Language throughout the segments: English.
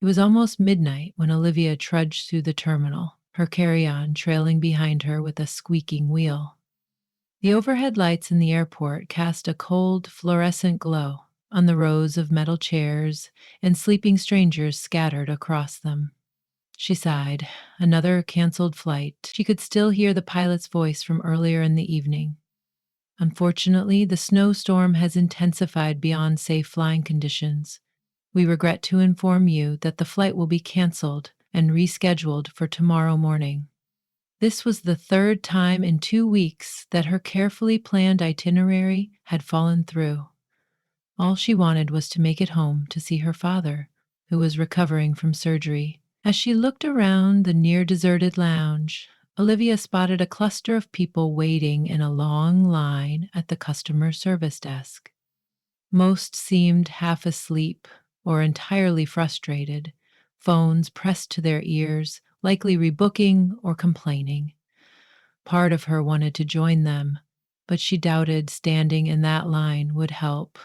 It was almost midnight when Olivia trudged through the terminal, her carry-on trailing behind her with a squeaking wheel. The overhead lights in the airport cast a cold, fluorescent glow on the rows of metal chairs and sleeping strangers scattered across them. She sighed. Another canceled flight. She could still hear the pilot's voice from earlier in the evening. Unfortunately, the snowstorm has intensified beyond safe flying conditions. We regret to inform you that the flight will be canceled and rescheduled for tomorrow morning. This was the third time in 2 weeks that her carefully planned itinerary had fallen through. All she wanted was to make it home to see her father, who was recovering from surgery. As she looked around the near deserted lounge, Olivia spotted a cluster of people waiting in a long line at the customer service desk. Most seemed half asleep or entirely frustrated, phones pressed to their ears, likely rebooking or complaining. Part of her wanted to join them, but she doubted standing in that line would help.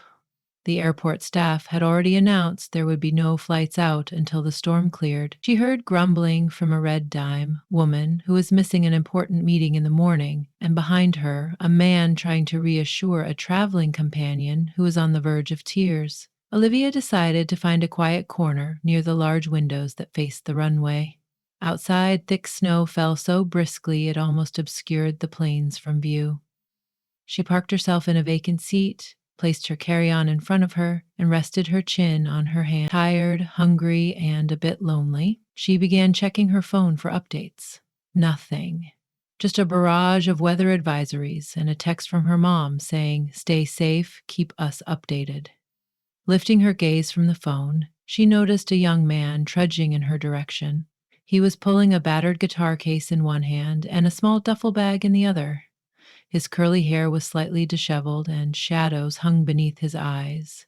The airport staff had already announced there would be no flights out until the storm cleared. She heard grumbling from a red dime woman who was missing an important meeting in the morning, and behind her, a man trying to reassure a traveling companion who was on the verge of tears. Olivia decided to find a quiet corner near the large windows that faced the runway. Outside, thick snow fell so briskly it almost obscured the planes from view. She parked herself in a vacant seat, placed her carry-on in front of her, and rested her chin on her hand. Tired, hungry, and a bit lonely, she began checking her phone for updates. Nothing. Just a barrage of weather advisories and a text from her mom saying, "Stay safe, keep us updated." Lifting her gaze from the phone, she noticed a young man trudging in her direction. He was pulling a battered guitar case in one hand and a small duffel bag in the other. His curly hair was slightly disheveled, and shadows hung beneath his eyes.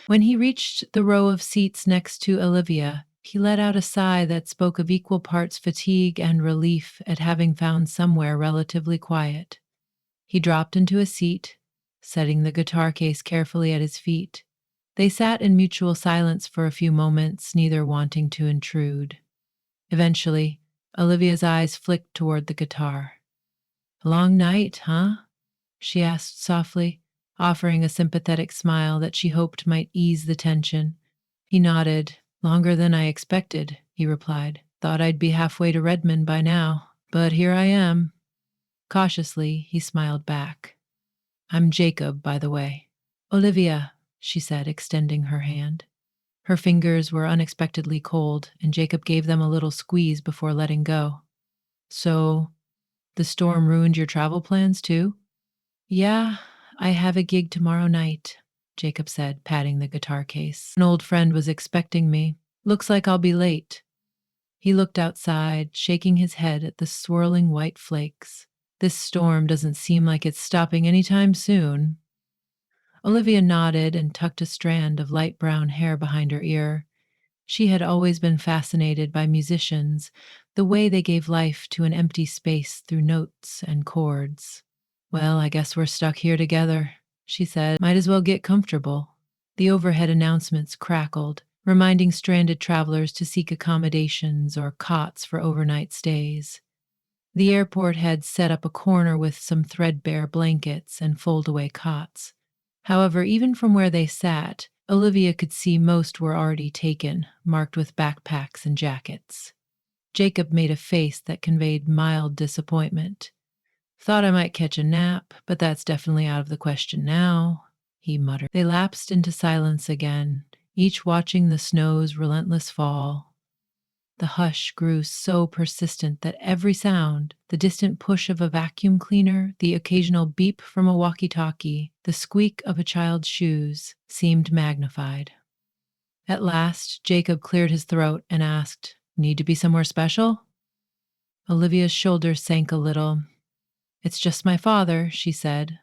When he reached the row of seats next to Olivia, he let out a sigh that spoke of equal parts fatigue and relief at having found somewhere relatively quiet. He dropped into a seat, setting the guitar case carefully at his feet. They sat in mutual silence for a few moments, neither wanting to intrude. Eventually, Olivia's eyes flicked toward the guitar. "A long night, huh?" she asked softly, offering a sympathetic smile that she hoped might ease the tension. He nodded. "Longer than I expected," he replied. "Thought I'd be halfway to Redmond by now, but here I am." Cautiously, he smiled back. "I'm Jacob, by the way." "Olivia," she said, extending her hand. Her fingers were unexpectedly cold, and Jacob gave them a little squeeze before letting go. "So, the storm ruined your travel plans too?" "Yeah, I have a gig tomorrow night," Jacob said, patting the guitar case. "An old friend was expecting me. Looks like I'll be late." He looked outside, shaking his head at the swirling white flakes. "This storm doesn't seem like it's stopping anytime soon." Olivia nodded and tucked a strand of light brown hair behind her ear. She had always been fascinated by musicians, the way they gave life to an empty space through notes and chords. "Well, I guess we're stuck here together," she said. "Might as well get comfortable." The overhead announcements crackled, reminding stranded travelers to seek accommodations or cots for overnight stays. The airport had set up a corner with some threadbare blankets and fold-away cots. However, even from where they sat, Olivia could see most were already taken, marked with backpacks and jackets. Jacob made a face that conveyed mild disappointment. "Thought I might catch a nap, but that's definitely out of the question now," he muttered. They lapsed into silence again, each watching the snow's relentless fall. The hush grew so persistent that every sound, the distant push of a vacuum cleaner, the occasional beep from a walkie-talkie, the squeak of a child's shoes, seemed magnified. At last, Jacob cleared his throat and asked, "Need to be somewhere special?" Olivia's shoulders sank a little. "It's just my father," she said,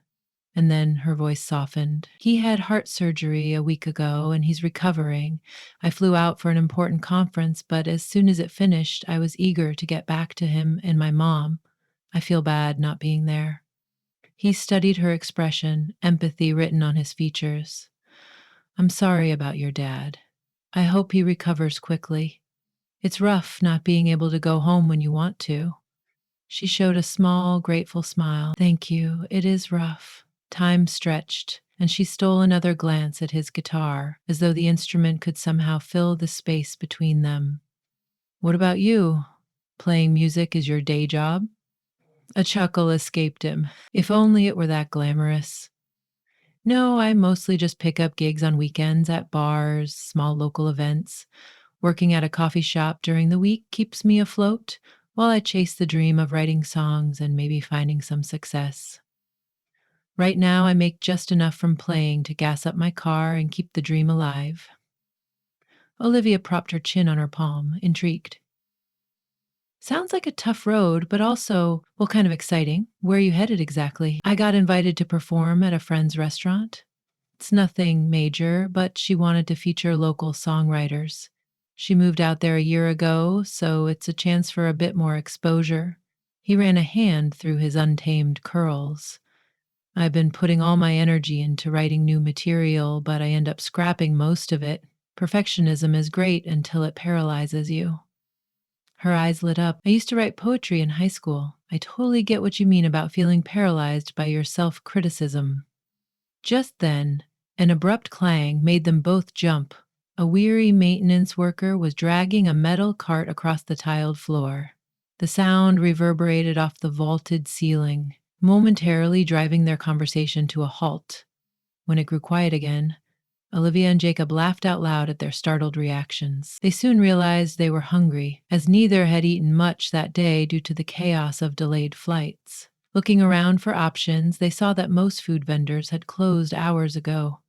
and then her voice softened. "He had heart surgery a week ago and he's recovering. I flew out for an important conference, but as soon as it finished, I was eager to get back to him and my mom. I feel bad not being there." He studied her expression, empathy written on his features. "I'm sorry about your dad." I hope he recovers quickly. It's rough not being able to go home when you want to. She showed a small, grateful smile. Thank you. It is rough. Time stretched, and she stole another glance at his guitar, as though the instrument could somehow fill the space between them. What about you? Playing music is your day job? A chuckle escaped him. If only it were that glamorous. No, I mostly just pick up gigs on weekends at bars, small local events. Working at a coffee shop during the week keeps me afloat while I chase the dream of writing songs and maybe finding some success. Right now, I make just enough from playing to gas up my car and keep the dream alive. Olivia propped her chin on her palm, intrigued. Sounds like a tough road, but also, well, kind of exciting. Where are you headed exactly? I got invited to perform at a friend's restaurant. It's nothing major, but she wanted to feature local songwriters. She moved out there a year ago, so it's a chance for a bit more exposure. He ran a hand through his untamed curls. I've been putting all my energy into writing new material, but I end up scrapping most of it. Perfectionism is great until it paralyzes you. Her eyes lit up. I used to write poetry in high school. I totally get what you mean about feeling paralyzed by your self criticism. Just then, an abrupt clang made them both jump. A weary maintenance worker was dragging a metal cart across the tiled floor. The sound reverberated off the vaulted ceiling, momentarily driving their conversation to a halt. When it grew quiet again, Olivia and Jacob laughed out loud at their startled reactions. They soon realized they were hungry, as neither had eaten much that day due to the chaos of delayed flights. Looking around for options, they saw that most food vendors had closed hours ago.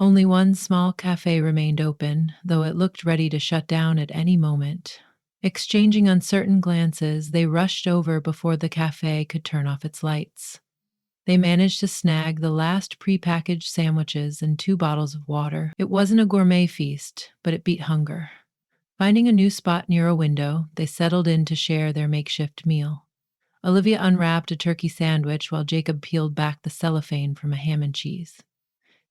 Only one small cafe remained open, though it looked ready to shut down at any moment. Exchanging uncertain glances, they rushed over before the cafe could turn off its lights. They managed to snag the last prepackaged sandwiches and 2 bottles of water. It wasn't a gourmet feast, but it beat hunger. Finding a new spot near a window, they settled in to share their makeshift meal. Olivia unwrapped a turkey sandwich while Jacob peeled back the cellophane from a ham and cheese.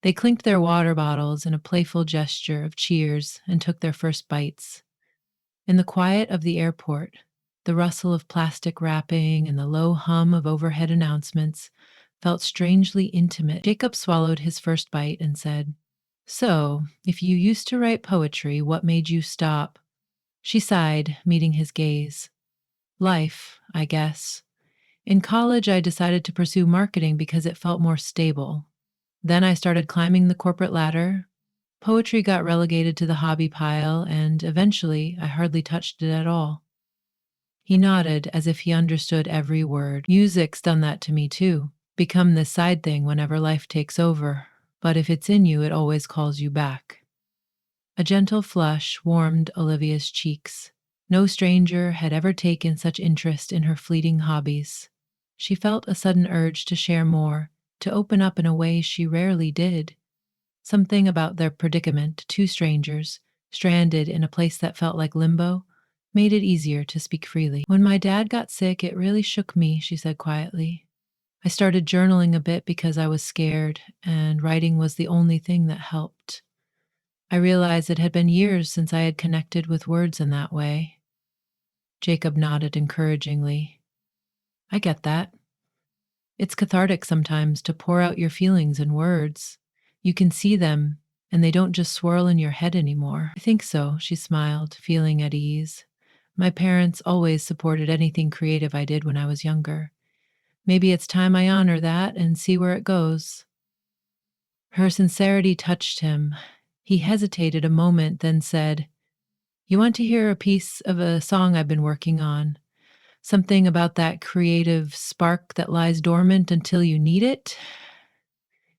They clinked their water bottles in a playful gesture of cheers and took their first bites. In the quiet of the airport, the rustle of plastic wrapping and the low hum of overhead announcements felt strangely intimate. Jacob swallowed his first bite and said, "So, if you used to write poetry, what made you stop?" She sighed, meeting his gaze. "Life, I guess. In college, I decided to pursue marketing because it felt more stable. Then I started climbing the corporate ladder. Poetry got relegated to the hobby pile, and eventually, I hardly touched it at all." He nodded as if he understood every word. "Music's done that to me too. Become this side thing whenever life takes over. But if it's in you, it always calls you back." A gentle flush warmed Olivia's cheeks. No stranger had ever taken such interest in her fleeting hobbies. She felt a sudden urge to share more, to open up in a way she rarely did. Something about their predicament, two strangers, stranded in a place that felt like limbo, made it easier to speak freely. "When my dad got sick, it really shook me," she said quietly. "I started journaling a bit because I was scared, and writing was the only thing that helped. I realized it had been years since I had connected with words in that way." Jacob nodded encouragingly. "I get that. It's cathartic sometimes to pour out your feelings in words. You can see them, and they don't just swirl in your head anymore." "I think so," she smiled, feeling at ease. "My parents always supported anything creative I did when I was younger. Maybe it's time I honor that and see where it goes." Her sincerity touched him. He hesitated a moment, then said, "You want to hear a piece of a song I've been working on? Something about that creative spark that lies dormant until you need it?"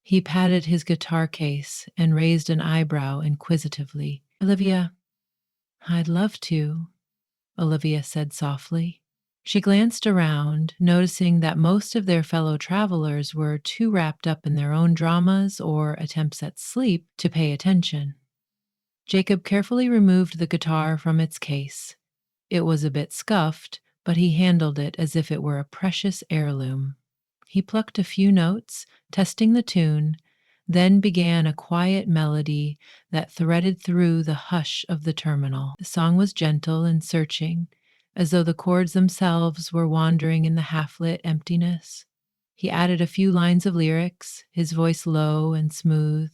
He patted his guitar case and raised an eyebrow inquisitively. "Olivia, I'd love to," Olivia said softly. She glanced around, noticing that most of their fellow travelers were too wrapped up in their own dramas or attempts at sleep to pay attention. Jacob carefully removed the guitar from its case. It was a bit scuffed, but he handled it as if it were a precious heirloom. He plucked a few notes, testing the tune, Then began a quiet melody that threaded through the hush of the terminal. The song was gentle and searching, as though the chords themselves were wandering in the half lit emptiness. He added a few lines of lyrics, his voice low and smooth.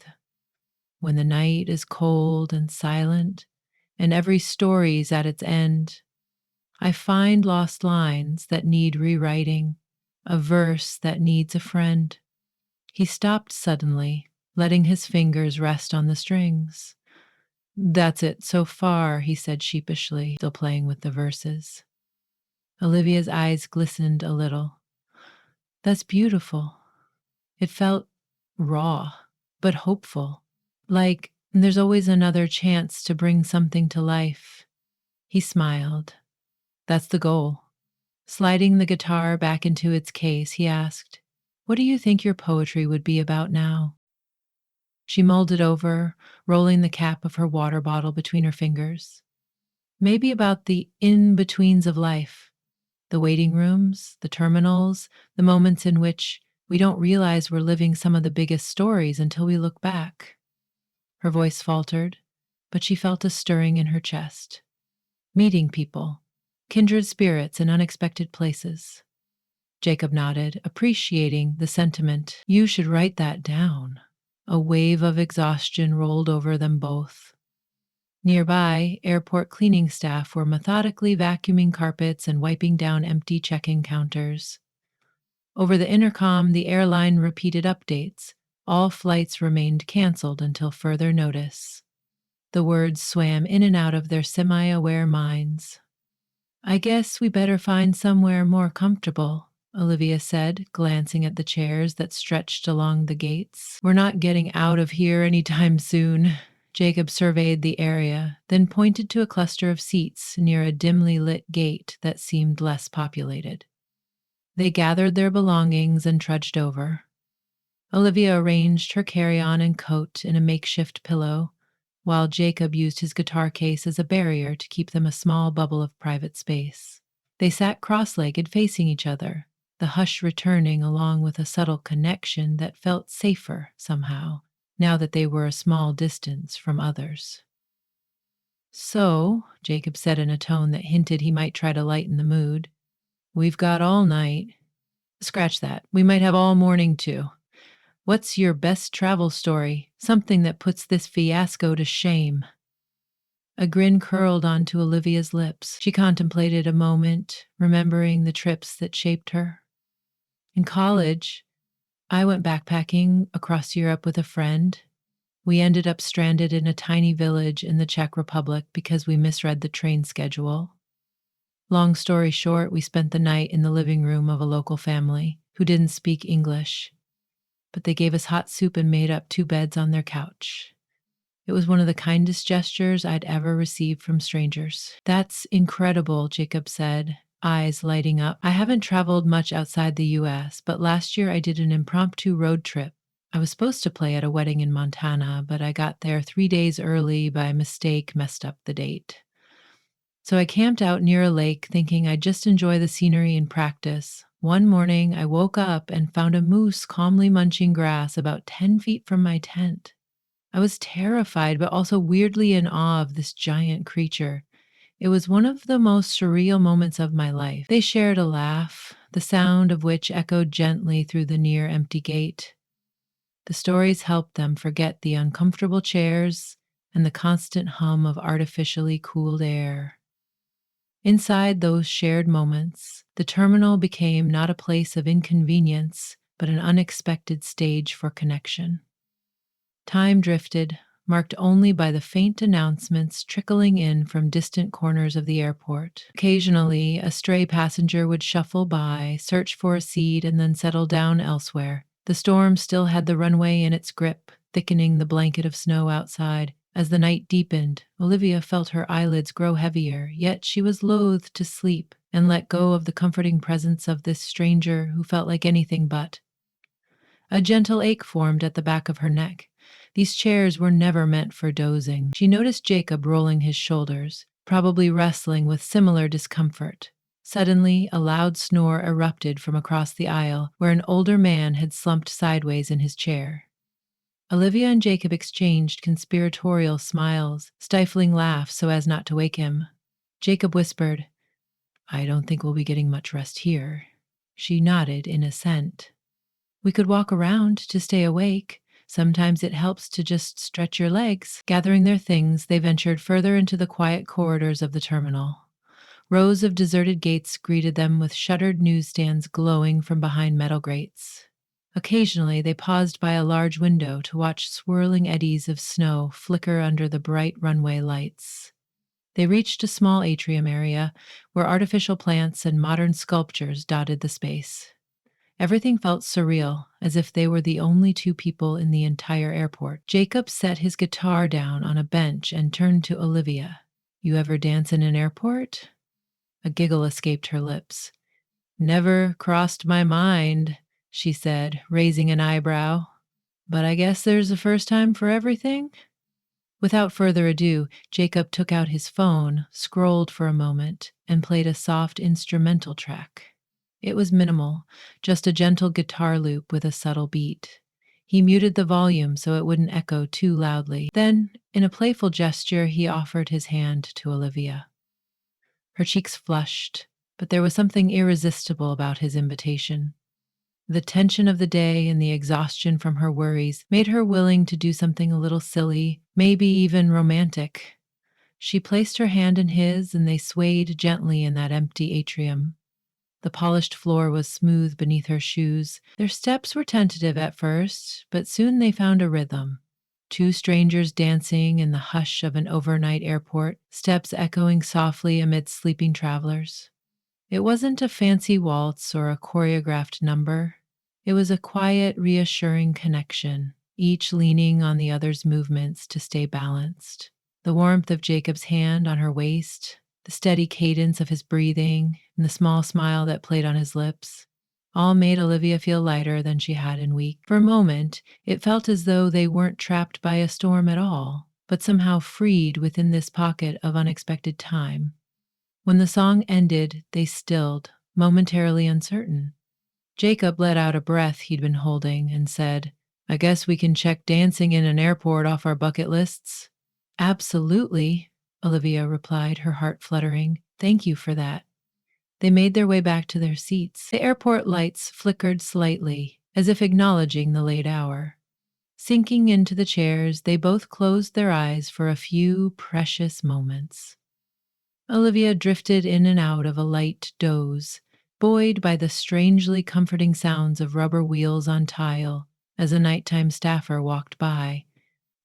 When the night is cold and silent, and every story's at its end, I find lost lines that need rewriting, a verse that needs a friend. He stopped suddenly, letting his fingers rest on the strings. That's it so far, he said sheepishly, still playing with the verses. Olivia's eyes glistened a little. That's beautiful. It felt raw, but hopeful. Like there's always another chance to bring something to life. He smiled. That's the goal. Sliding the guitar back into its case, he asked, "What do you think your poetry would be about now?" She mulled it over, rolling the cap of her water bottle between her fingers. Maybe about the in-betweens of life, the waiting rooms, the terminals, the moments in which we don't realize we're living some of the biggest stories until we look back. Her voice faltered, but she felt a stirring in her chest. Meeting people, kindred spirits in unexpected places. Jacob nodded, appreciating the sentiment. You should write that down. A wave of exhaustion rolled over them both. Nearby, airport cleaning staff were methodically vacuuming carpets and wiping down empty check-in counters. Over the intercom, the airline repeated updates. All flights remained canceled until further notice. The words swam in and out of their semi-aware minds. I guess we better find somewhere more comfortable, Olivia said, glancing at the chairs that stretched along the gates. We're not getting out of here anytime soon. Jacob surveyed the area, then pointed to a cluster of seats near a dimly lit gate that seemed less populated. They gathered their belongings and trudged over. Olivia arranged her carry-on and coat in a makeshift pillow, while Jacob used his guitar case as a barrier to keep them a small bubble of private space. They sat cross-legged facing each other, the hush returning along with a subtle connection that felt safer somehow, now that they were a small distance from others. So, Jacob said in a tone that hinted he might try to lighten the mood, we've got all night. Scratch that. We might have all morning too. What's your best travel story? Something that puts this fiasco to shame. A grin curled onto Olivia's lips. She contemplated a moment, remembering the trips that shaped her. In college, I went backpacking across Europe with a friend. We ended up stranded in a tiny village in the Czech Republic because we misread the train schedule. Long story short, we spent the night in the living room of a local family who didn't speak English, but they gave us hot soup and made up 2 beds on their couch. It was one of the kindest gestures I'd ever received from strangers. That's incredible, Jacob said, eyes lighting up. I haven't traveled much outside the US, but last year I did an impromptu road trip. I was supposed to play at a wedding in Montana, but I got there 3 days early by mistake, messed up the date. So I camped out near a lake thinking I'd just enjoy the scenery and practice. One morning, I woke up and found a moose calmly munching grass about 10 feet from my tent. I was terrified, but also weirdly in awe of this giant creature. It was one of the most surreal moments of my life. They shared a laugh, the sound of which echoed gently through the near empty gate. The stories helped them forget the uncomfortable chairs and the constant hum of artificially cooled air. Inside those shared moments, the terminal became not a place of inconvenience, but an unexpected stage for connection. Time drifted, marked only by the faint announcements trickling in from distant corners of the airport. Occasionally, a stray passenger would shuffle by, search for a seat, and then settle down elsewhere. The storm still had the runway in its grip, thickening the blanket of snow outside. As the night deepened, Olivia felt her eyelids grow heavier, yet she was loath to sleep and let go of the comforting presence of this stranger who felt like anything but. A gentle ache formed at the back of her neck. These chairs were never meant for dozing. She noticed Jacob rolling his shoulders, probably wrestling with similar discomfort. Suddenly, a loud snore erupted from across the aisle, where an older man had slumped sideways in his chair. Olivia and Jacob exchanged conspiratorial smiles, stifling laughs so as not to wake him. Jacob whispered, "I don't think we'll be getting much rest here." She nodded in assent. "We could walk around to stay awake. Sometimes it helps to just stretch your legs." Gathering their things, they ventured further into the quiet corridors of the terminal. Rows of deserted gates greeted them with shuttered newsstands glowing from behind metal grates. Occasionally, they paused by a large window to watch swirling eddies of snow flicker under the bright runway lights. They reached a small atrium area where artificial plants and modern sculptures dotted the space. Everything felt surreal, as if they were the only two people in the entire airport. Jacob set his guitar down on a bench and turned to Olivia. "You ever dance in an airport?" A giggle escaped her lips. "Never crossed my mind," she said, raising an eyebrow. "But I guess there's a first time for everything?" Without further ado, Jacob took out his phone, scrolled for a moment, and played a soft instrumental track. It was minimal, just a gentle guitar loop with a subtle beat. He muted the volume so it wouldn't echo too loudly. Then, in a playful gesture, he offered his hand to Olivia. Her cheeks flushed, but there was something irresistible about his invitation. The tension of the day and the exhaustion from her worries made her willing to do something a little silly, maybe even romantic. She placed her hand in his, and they swayed gently in that empty atrium. The polished floor was smooth beneath her shoes. Their steps were tentative at first, but soon they found a rhythm. Two strangers dancing in the hush of an overnight airport, steps echoing softly amid sleeping travelers. It wasn't a fancy waltz or a choreographed number. It was a quiet, reassuring connection, each leaning on the other's movements to stay balanced. The warmth of Jacob's hand on her waist, the steady cadence of his breathing, and the small smile that played on his lips all made Olivia feel lighter than she had in weeks. For a moment, it felt as though they weren't trapped by a storm at all, but somehow freed within this pocket of unexpected time. When the song ended, they stilled, momentarily uncertain. Jacob let out a breath he'd been holding and said, "I guess we can check dancing in an airport off our bucket lists." "Absolutely," Olivia replied, her heart fluttering. "Thank you for that." They made their way back to their seats. The airport lights flickered slightly, as if acknowledging the late hour. Sinking into the chairs, they both closed their eyes for a few precious moments. Olivia drifted in and out of a light doze, buoyed by the strangely comforting sounds of rubber wheels on tile as a nighttime staffer walked by,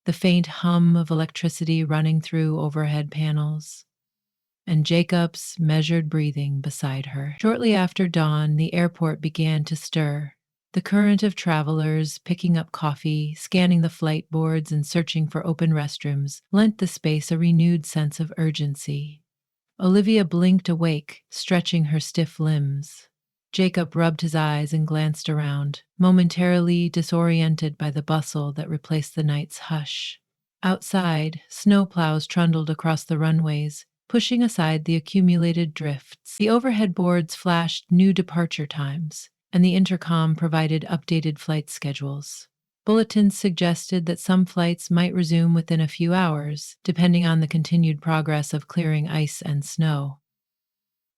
the faint hum of electricity running through overhead panels, and Jacob's measured breathing beside her. Shortly after dawn, the airport began to stir. The current of travelers picking up coffee, scanning the flight boards, and searching for open restrooms lent the space a renewed sense of urgency. Olivia blinked awake, stretching her stiff limbs. Jacob rubbed his eyes and glanced around, momentarily disoriented by the bustle that replaced the night's hush. Outside, snowplows trundled across the runways, pushing aside the accumulated drifts. The overhead boards flashed new departure times, and the intercom provided updated flight schedules. Bulletins suggested that some flights might resume within a few hours, depending on the continued progress of clearing ice and snow.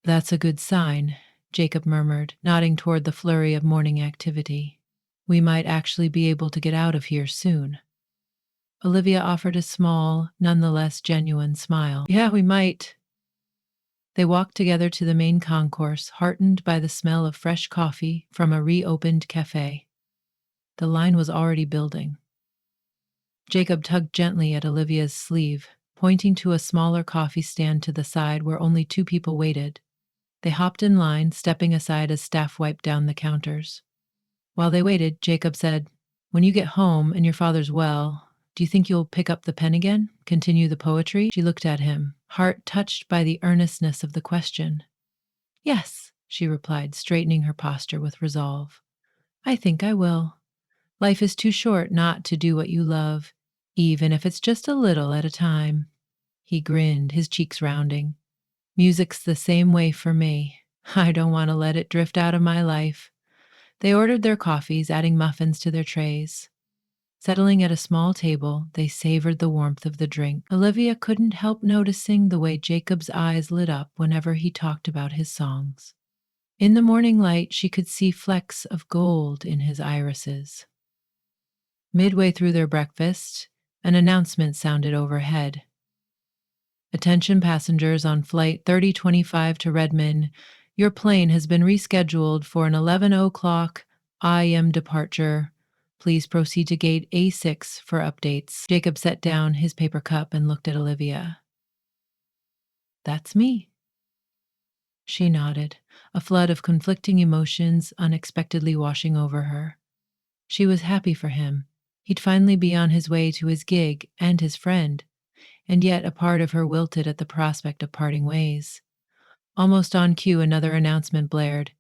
"That's a good sign," Jacob murmured, nodding toward the flurry of morning activity. "We might actually be able to get out of here soon." Olivia offered a small, nonetheless genuine smile. "Yeah, we might." They walked together to the main concourse, heartened by the smell of fresh coffee from a reopened cafe. The line was already building. Jacob tugged gently at Olivia's sleeve, pointing to a smaller coffee stand to the side where only two people waited. They hopped in line, stepping aside as staff wiped down the counters. While they waited, Jacob said, "When you get home and your father's well, do you think you'll pick up the pen again? Continue the poetry?" She looked at him, heart touched by the earnestness of the question. "Yes," she replied, straightening her posture with resolve. "I think I will. Life is too short not to do what you love, even if it's just a little at a time." He grinned, his cheeks rounding. "Music's the same way for me. I don't want to let it drift out of my life." They ordered their coffees, adding muffins to their trays. Settling at a small table, they savored the warmth of the drink. Olivia couldn't help noticing the way Jacob's eyes lit up whenever he talked about his songs. In the morning light, she could see flecks of gold in his irises. Midway through their breakfast, an announcement sounded overhead. Attention passengers on flight 3025 to Redmond. Your plane has been rescheduled for an 11 o'clock IM departure. Please proceed to gate A6 for updates. Jacob set down his paper cup and looked at Olivia. That's me. She nodded, a flood of conflicting emotions unexpectedly washing over her. She was happy for him. He'd finally be on his way to his gig and his friend, and yet a part of her wilted at the prospect of parting ways. Almost on cue, another announcement blared.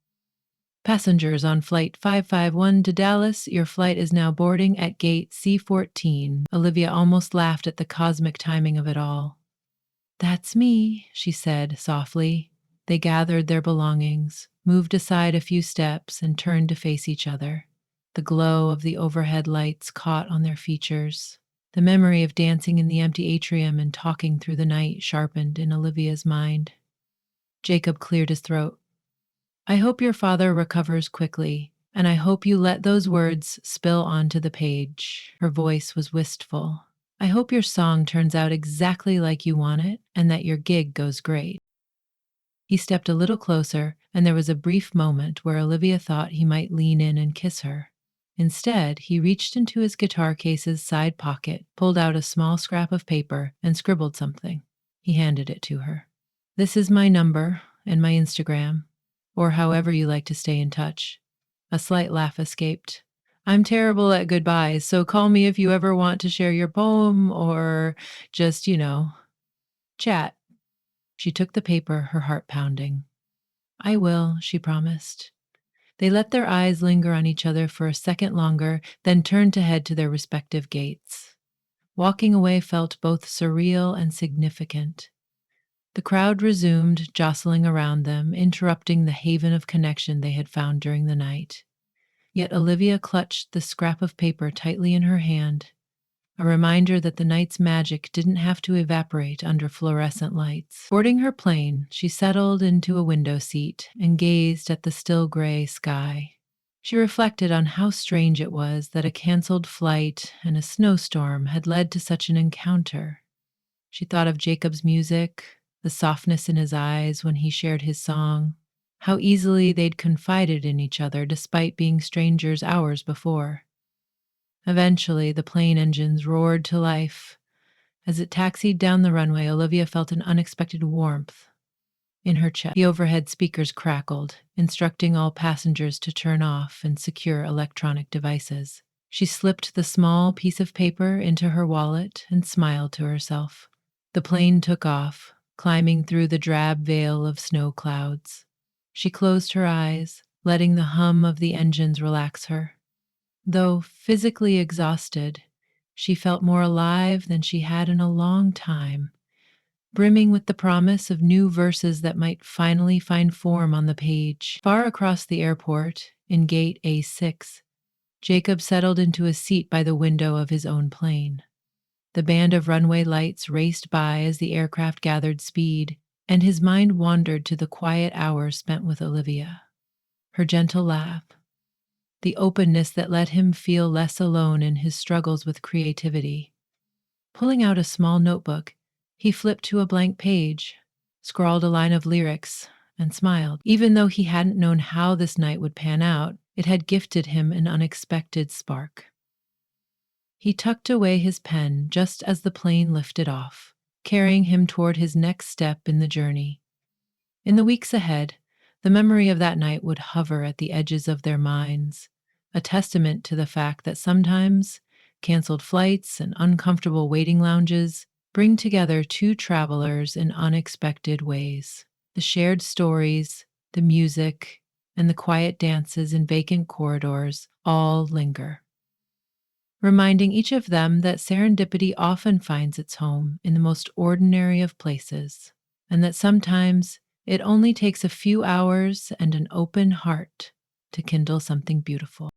Passengers on Flight 551 to Dallas, your flight is now boarding at Gate C14. Olivia almost laughed at the cosmic timing of it all. That's me, she said softly. They gathered their belongings, moved aside a few steps, and turned to face each other. The glow of the overhead lights caught on their features. The memory of dancing in the empty atrium and talking through the night sharpened in Olivia's mind. Jacob cleared his throat. I hope your father recovers quickly, and I hope you let those words spill onto the page. Her voice was wistful. I hope your song turns out exactly like you want it, and that your gig goes great. He stepped a little closer, and there was a brief moment where Olivia thought he might lean in and kiss her. Instead, he reached into his guitar case's side pocket, pulled out a small scrap of paper, and scribbled something. He handed it to her. This is my number and my Instagram, or however you like to stay in touch. A slight laugh escaped. I'm terrible at goodbyes, so call me if you ever want to share your poem or just, chat. She took the paper, her heart pounding. I will, she promised. They let their eyes linger on each other for a second longer, then turned to head to their respective gates. Walking away felt both surreal and significant. The crowd resumed, jostling around them, interrupting the haven of connection they had found during the night. Yet Olivia clutched the scrap of paper tightly in her hand, a reminder that the night's magic didn't have to evaporate under fluorescent lights. Boarding her plane, she settled into a window seat and gazed at the still gray sky. She reflected on how strange it was that a canceled flight and a snowstorm had led to such an encounter. She thought of Jacob's music, the softness in his eyes when he shared his song, how easily they'd confided in each other despite being strangers hours before. Eventually, the plane engines roared to life. As it taxied down the runway, Olivia felt an unexpected warmth in her chest. The overhead speakers crackled, instructing all passengers to turn off and secure electronic devices. She slipped the small piece of paper into her wallet and smiled to herself. The plane took off, climbing through the drab veil of snow clouds. She closed her eyes, letting the hum of the engines relax her. Though physically exhausted, she felt more alive than she had in a long time, brimming with the promise of new verses that might finally find form on the page. Far across the airport, in gate A6, Jacob settled into a seat by the window of his own plane. The band of runway lights raced by as the aircraft gathered speed, and his mind wandered to the quiet hours spent with Olivia. Her gentle laugh, the openness that let him feel less alone in his struggles with creativity. Pulling out a small notebook, he flipped to a blank page, scrawled a line of lyrics, and smiled. Even though he hadn't known how this night would pan out, it had gifted him an unexpected spark. He tucked away his pen just as the plane lifted off, carrying him toward his next step in the journey. In the weeks ahead, the memory of that night would hover at the edges of their minds, a testament to the fact that sometimes canceled flights and uncomfortable waiting lounges bring together two travelers in unexpected ways. The shared stories, the music, and the quiet dances in vacant corridors all linger, reminding each of them that serendipity often finds its home in the most ordinary of places, and that sometimes it only takes a few hours and an open heart to kindle something beautiful.